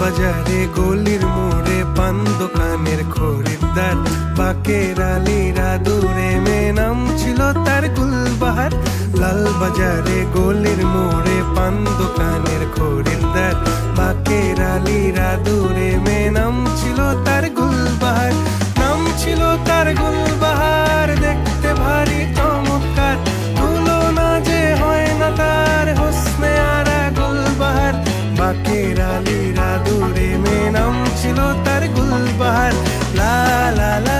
বাজারে গলির মোড়ে পান দোকানের খরিদ্দার, বাকের আলীরা দূরে মেয়ে নাম ছিল তার গুলবাহার। লাল বাজারে গলির মোড়ে পান দোকানের খরিদ্দার, বাকের আলীরা দূরে মেয়ে নাম ছিল তার গুলবাহার। নাম ছিল তার গুলবাহার, দেখতে ভারী চমৎকার, তুলনা যে হয় না তার হোসনে আরা গুলবাহার। বাকের আলীরা দূরে মেয়ে নাম ছিল তার গুলবাহার। লা লা লা